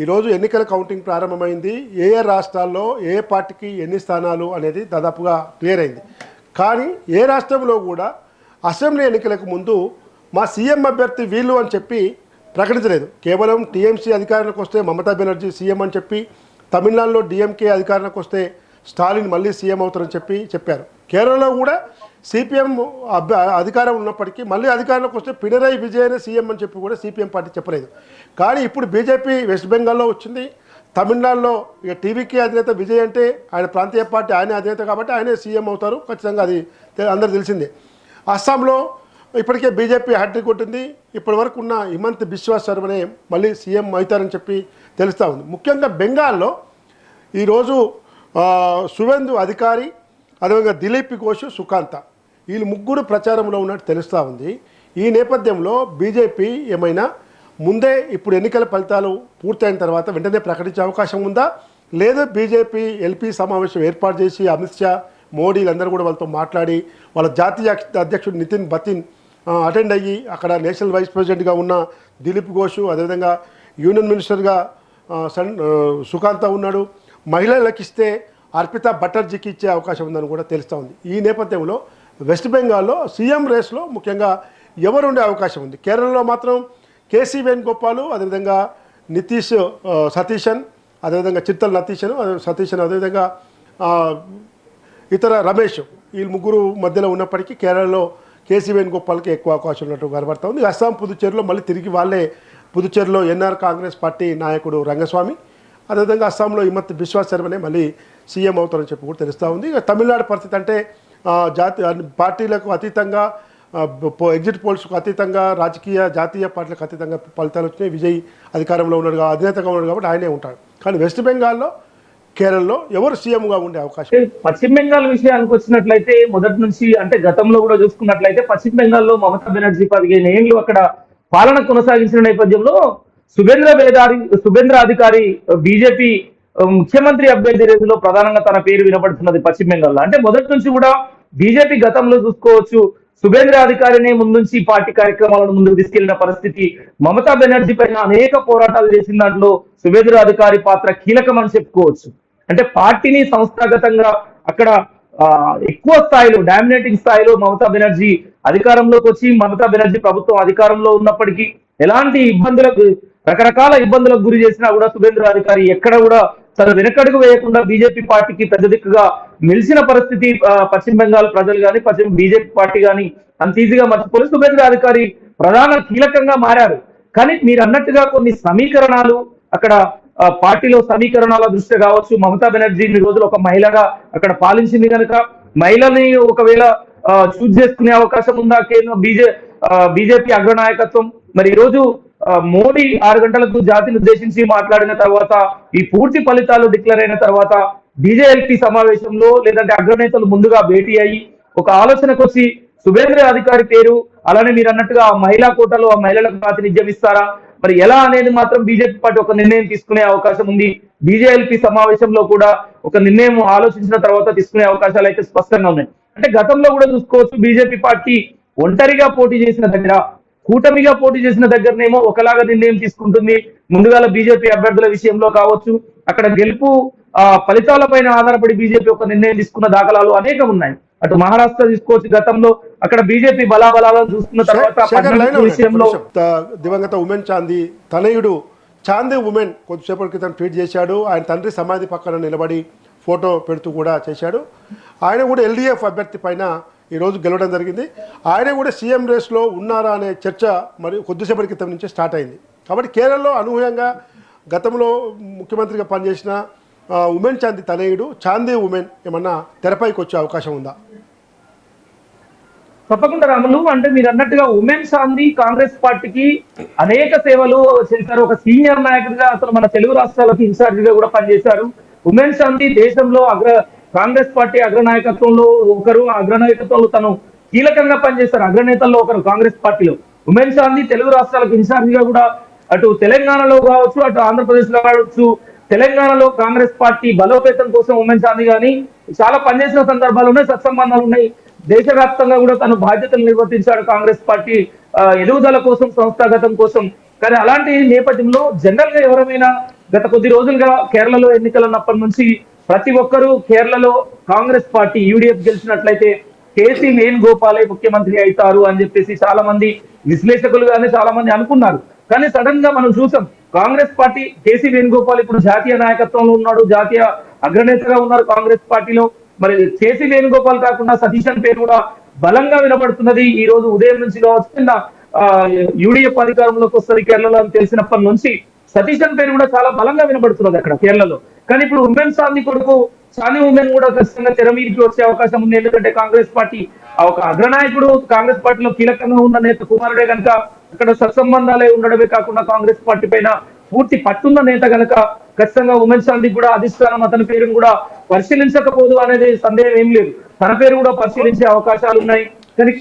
ఈరోజు ఎన్నికల కౌంటింగ్ ప్రారంభమైంది. ఏ ఏ రాష్ట్రాల్లో ఏ పార్టీకి ఎన్ని స్థానాలు అనేది దాదాపుగా క్లియర్ అయింది. కానీ ఏ రాష్ట్రంలో కూడా అసెంబ్లీ ఎన్నికలకు ముందు మా సీఎం అభ్యర్థి వీళ్ళు అని చెప్పి ప్రకటించలేదు. కేవలం టీఎంసీ అధికారంలోకి వస్తే మమతా బెనర్జీ సీఎం అని చెప్పి, తమిళనాడులో డిఎంకే అధికారంలోకి వస్తే స్టాలిన్ మళ్ళీ సీఎం అవుతారని చెప్పారు. కేరళలో కూడా సిపిఎం అధికారం ఉన్నప్పటికీ మళ్ళీ అధికారంలోకి వస్తే పినరయి విజయనే సీఎం అని చెప్పి కూడా సిపిఎం పార్టీ చెప్పలేదు. కానీ ఇప్పుడు బీజేపీ వెస్ట్ బెంగాల్లో వచ్చింది. తమిళనాడులో ఇక టీవీకే అధినేత విజయ్ అంటే ఆయన ప్రాంతీయ పార్టీ, ఆయనే అధినేత కాబట్టి ఆయనే సీఎం అవుతారు ఖచ్చితంగా, అది అందరూ తెలిసిందే. అస్సాంలో ఇప్పటికే బీజేపీ హ్యాట్రిక్ కొట్టింది. ఇప్పటి వరకు ఉన్న హిమంత్ బిశ్వా శర్మనే మళ్ళీ సీఎం అవుతారని చెప్పి తెలుస్తూ ఉంది. ముఖ్యంగా బెంగాల్లో ఈరోజు సువేందు అధికారి, అదేవిధంగా దిలీప్ ఘోష్, సుకాంత, వీళ్ళు ముగ్గురు ప్రచారంలో ఉన్నట్టు తెలుస్తూ ఉంది. ఈ నేపథ్యంలో బీజేపీ ఏమైనా ముందే ఇప్పుడు ఎన్నికల ఫలితాలు పూర్తయిన తర్వాత వెంటనే ప్రకటించే అవకాశం ఉందా, లేదా బీజేపీ ఎల్పీ సమావేశం ఏర్పాటు చేసి అమిత్ షా, మోడీ వీళ్ళందరూ కూడా వాళ్ళతో మాట్లాడి వాళ్ళ జాతీయ అధ్యక్షుడు నితిన్ బతిన్ అటెండ్ అయ్యి అక్కడ నేషనల్ వైస్ ప్రెసిడెంట్గా ఉన్న దిలీప్ ఘోష్, అదేవిధంగా యూనియన్ మినిస్టర్గా సుకాంత ఉన్నాడు, మహిళలకు ఇస్తే అర్పిత భట్టర్జీకి ఇచ్చే అవకాశం ఉందని కూడా తెలుస్తూ ఉంది. ఈ నేపథ్యంలో వెస్ట్ బెంగాల్లో సీఎం రేస్లో ముఖ్యంగా ఎవరు ఉండే అవకాశం ఉంది? కేరళలో మాత్రం కేసీ వేణుగోపాల్, అదేవిధంగా సతీశన్, అదేవిధంగా చిత్తల్ సతీశన్, అదేవిధంగా ఇతర రమేష్, వీళ్ళు ముగ్గురు మధ్యలో ఉన్నప్పటికీ కేరళలో కేసీ వేణుగోపాల్కి ఎక్కువ అవకాశం ఉన్నట్టు కనబడతా ఉంది. అస్సాం, పుదుచ్చేరిలో మళ్ళీ తిరిగి వాళ్ళే, పుదుచ్చేరిలో ఎన్ఆర్ కాంగ్రెస్ పార్టీ నాయకుడు రంగస్వామి, అదేవిధంగా అస్సాంలో హిమంత్ బిశ్వా శర్మనే మళ్ళీ సీఎం అవుతారని చెప్పి కూడా తెలుస్తూ ఉంది. ఇక తమిళనాడు పరిస్థితి అంటే పార్టీలకు అతీతంగా, ఎగ్జిట్ పోల్స్కు అతీతంగా, జాతీయ పార్టీలకు అతీతంగా ఫలితాలు వచ్చినాయి. విజయ్ అధికారంలో ఉన్నాడు, అధినేతగా ఉన్నాడు కాబట్టి ఆయనే ఉంటాడు. కానీ వెస్ట్ బెంగాల్లో, కేరళలో ఎవరు సీఎంగా ఉండే అవకాశం? పశ్చిమ బెంగాల్ విషయానికి వచ్చినట్లయితే మొదటి నుంచి అంటే గతంలో కూడా చూసుకున్నట్లయితే పశ్చిమ బెంగాల్లో మమతా బెనర్జీ 15 ఏళ్ళు అక్కడ పాలన కొనసాగించిన నేపథ్యంలో సుబేంద్ర అధికారి బీజేపీ ముఖ్యమంత్రి అభ్యర్థి రేసులో ప్రధానంగా తన పేరు వినపడుతున్నది పశ్చిమ బెంగాల్లో. అంటే మొదటి నుంచి కూడా బీజేపీ గతంలో చూసుకోవచ్చు సుబేంద్ర అధికారిని ముందుంచి పార్టీ కార్యక్రమాలను ముందుకు తీసుకెళ్లిన పరిస్థితి. మమతా బెనర్జీ పైన అనేక పోరాటాలు చేసిన దాంట్లో సుబేంద్ర అధికారి పాత్ర కీలకం అని చెప్పుకోవచ్చు. అంటే పార్టీని సంస్థాగతంగా అక్కడ ఎక్కువ స్థాయిలో, డామినేటింగ్ స్థాయిలో మమతా బెనర్జీ అధికారంలోకి వచ్చి, మమతా బెనర్జీ ప్రభుత్వం అధికారంలో ఉన్నప్పటికీ ఎలాంటి రకరకాల ఇబ్బందులకు గురి చేసినా కూడా సుబేంద్ర అధికారి ఎక్కడ కూడా తన వెనకడుగు వేయకుండా బీజేపీ పార్టీకి పెద్ద దిక్కుగా నిలిచిన పరిస్థితి పశ్చిమ బెంగాల్ ప్రజలు కానీ, పశ్చిమ బీజేపీ పార్టీ కానీ అంత ఈజీగా మర్చిపోలేదు. సుబేంద్ర అధికారి ప్రధాన కీలకంగా మారారు. కానీ మీరు అన్నట్టుగా కొన్ని సమీకరణాలు అక్కడ పార్టీలో సమీకరణాల దృష్ట్యా కావచ్చు, మమతా బెనర్జీ ఈ రోజులు ఒక మహిళగా అక్కడ పాలించింది కనుక మహిళని ఒకవేళ చూజ్ చేసుకునే అవకాశం ఉందా బీజేపీ అగ్రనాయకత్వం? మరి ఈ రోజు మోడీ 6 గంటలకు జాతిని ఉద్దేశించి మాట్లాడిన తర్వాత, ఈ పూర్తి ఫలితాలు డిక్లేర్ అయిన తర్వాత బీజేపీ సమావేశంలో లేదంటే అగ్రనేతలు ముందుగా భేటీ అయ్యి ఒక ఆలోచనకు వచ్చి సుబేంద్ర అధికారి పేరు, అలానే మీరు అన్నట్టుగా మహిళా కోటాలో ఆ మహిళలకు ప్రాతినిధ్యం ఇస్తారా, మరి ఎలా అనేది మాత్రం బీజేపీ పార్టీ ఒక నిర్ణయం తీసుకునే అవకాశం ఉంది. బీజేపీ సమావేశంలో కూడా ఒక నిర్ణయం ఆలోచించిన తర్వాత తీసుకునే అవకాశాలు అయితే స్పష్టంగా ఉన్నాయి. అంటే గతంలో కూడా చూసుకోవచ్చు బీజేపీ పార్టీ ఒంటరిగా పోటీ చేసిన దగ్గర, కూటమిగా పోటీ చేసిన దగ్గరనేమో ఒకలాగా నిర్ణయం తీసుకుంటుంది. ముందుగా బీజేపీ అభ్యర్థుల విషయంలో కావచ్చు, అక్కడ గెలుపు ఫలితాలపైన ఆధారపడి బీజేపీ ఒక నిర్ణయం తీసుకున్న దాఖలాలు అనేకం ఉన్నాయి. అటు మహారాష్ట్ర తీసుకోవచ్చు, గతంలో అక్కడ బీజేపీ బలాబలాలను చూసుకున్న తర్వాత విషయంలో దివంగత ఉమెన్ చాందీ తనయుడు చాందీ ఉమెన్ కొద్దిసేపటి క్రితం ట్వీట్ చేశాడు. ఆయన తండ్రి సమాధి పక్కన నిలబడి ఫోటో పెడుతూ కూడా చేశాడు. ఆయన కూడా ఎల్డీఎఫ్ అభ్యర్థి పైన ఈరోజు గెలవడం జరిగింది. ఆయన కూడా సీఎం రేస్లో ఉన్నారా అనే చర్చ మరి కొద్దిసేపటి క్రితం నుంచే స్టార్ట్ అయింది. కాబట్టి కేరళలో అనూహ్యంగా గతంలో ముఖ్యమంత్రిగా పనిచేసిన ఉమెన్ చాందీ తనయుడు చాందీ ఉమెన్ ఏమన్నా తెరపైకి వచ్చే అవకాశం ఉందా? తప్పకుండా రాములు. అంటే మీరు అన్నట్టుగా ఉమెన్ చాందీ కాంగ్రెస్ పార్టీకి అనేక సేవలు చేశారు. ఒక సీనియర్ నాయకుడిగా అసలు మన తెలుగు రాష్ట్రాలకు ఇన్ఛార్జిగా కూడా పనిచేశారు. ఉమెన్ చాందీ దేశంలో కాంగ్రెస్ పార్టీ అగ్రనాయకత్వంలో ఒకరు, అగ్రనాయకత్వంలో తను కీలకంగా పనిచేస్తారు. అగ్రనేతల్లో ఒకరు కాంగ్రెస్ పార్టీలో. ఉమెన్ చాందీ తెలుగు రాష్ట్రాలకు ఇన్ఛార్జిగా కూడా అటు తెలంగాణలో కావచ్చు, అటు ఆంధ్రప్రదేశ్ లో కావచ్చు, తెలంగాణలో కాంగ్రెస్ పార్టీ బలోపేతం కోసం ఉమెన్ చాందీ గాని చాలా పనిచేసిన సందర్భాలు ఉన్నాయి, సత్సంబంధాలు ఉన్నాయి. దేశవ్యాప్తంగా కూడా తను బాధ్యతలు నిర్వర్తించాడు కాంగ్రెస్ పార్టీ ఎదుగుదల కోసం, సంస్థాగతం కోసం. కానీ అలాంటి నేపథ్యంలో జనరల్ గా ఎవరైనా గత కొద్ది రోజులుగా కేరళలో ఎన్నికలున్నప్పటి నుంచి ప్రతి ఒక్కరూ కేరళలో కాంగ్రెస్ పార్టీ యూడిఎఫ్ గెలిచినట్లయితే కేసీ వేణుగోపాలే ముఖ్యమంత్రి అవుతారు అని చెప్పేసి చాలా మంది విశ్లేషకులు కానీ చాలా మంది అనుకున్నారు. కానీ సడన్ గా మనం చూసాం కాంగ్రెస్ పార్టీ కేసీ వేణుగోపాల్ ఇప్పుడు జాతీయ నాయకత్వంలో ఉన్నాడు, జాతీయ అగ్రనేతగా ఉన్నారు కాంగ్రెస్ పార్టీలో. మరి కేసీ వేణుగోపాల్ కాకుండా సతీశన్ పేరు కూడా బలంగా వినపడుతున్నది. ఈ రోజు ఉదయం నుంచి వస్తున్న యూడిఎఫ్ అధికారంలోకి వస్తుంది కేరళలో అని తెలిసినప్పటి నుంచి సతీశన్ పేరు కూడా చాలా బలంగా వినబడుతున్నది అక్కడ కేరళలో. కానీ ఇప్పుడు ఉమెన్ సాంది కొడుకు సాని ఉమెన్ కూడా ఖచ్చితంగా తెర మీదకి వచ్చే అవకాశం ఉంది. ఎందుకంటే కాంగ్రెస్ పార్టీ ఒక అగ్రనాయకుడు కాంగ్రెస్ పార్టీలో కీలకంగా ఉన్న నేత కుమారుడే కనుక అక్కడ సత్సంబంధాలే ఉండడమే కాకుండా కాంగ్రెస్ పార్టీ పైన పూర్తి పట్టున్న నేత కనుక ఖచ్చితంగా ఉమెన్ సాంది కూడా అధిష్టానం అతని పేరును కూడా పరిశీలించకపోదు అనేది సందేహం ఏం లేదు. తన పేరు కూడా పరిశీలించే అవకాశాలు ఉన్నాయి. కానీ